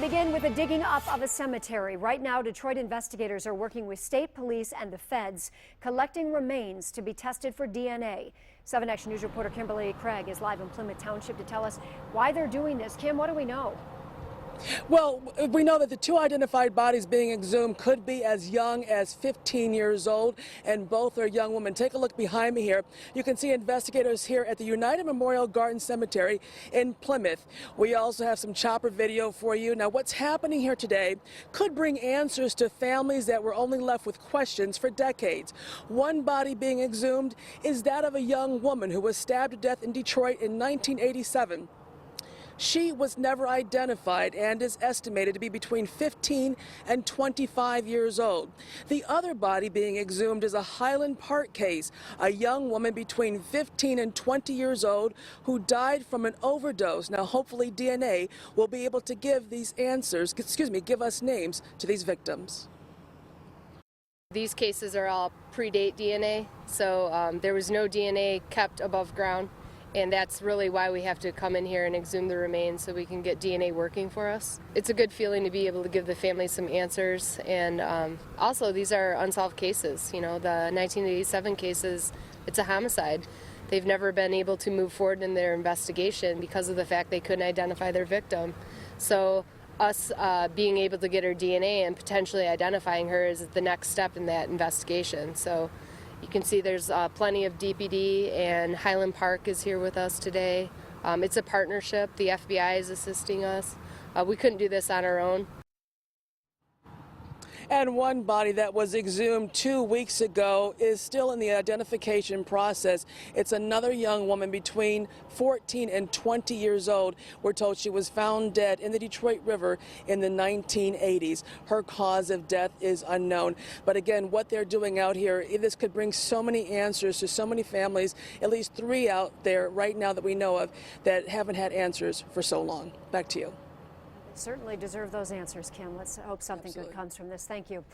begin with the digging up of a cemetery. Right now, Detroit investigators are working with state police and the feds, collecting remains to be tested for DNA. 7 Action News reporter Kimberly Craig is live in Plymouth Township to tell us why they're doing this. Kim, what do we know? Well, we know that the two identified bodies being exhumed could be as young as 15 years old, and both are young women. Take a look behind me here. You can see investigators here at the United Memorial Garden Cemetery in Plymouth. We also have some chopper video for you. Now, what's happening here today could bring answers to families that were only left with questions for decades. One body being exhumed is that of a young woman who was stabbed to death in Detroit in 1987. She was never identified and is estimated to be between 15 and 25 years old. The other body being exhumed is a Highland Park case, a young woman between 15 and 20 years old who died from an overdose. Now, hopefully DNA will be able to give these answers, give us names to these victims. These cases are all predate DNA, so there was no DNA kept above ground. And that's really why we have to come in here and exhume the remains so we can get DNA working for us. It's a good feeling to be able to give the family some answers. And also, these are unsolved cases. You know, the 1987 cases, it's a homicide. They've never been able to move forward in their investigation because of the fact they couldn't identify their victim. So us being able to get her DNA and potentially identifying her is the next step in that investigation. So you can see there's plenty of DPD, and Highland Park is here with us today. It's a partnership. The FBI is assisting us. We couldn't do this on our own. And one body that was exhumed 2 weeks ago is still in the identification process. It's another young woman between 14 and 20 years old. We're told she was found dead in the Detroit River in the 1980s. Her cause of death is unknown. But again, what they're doing out here, this could bring so many answers to so many families, at least 3 out there right now that we know of that haven't had answers for so long. Back to you. Certainly deserve those answers, Kim. Let's hope something good comes from this. Thank you.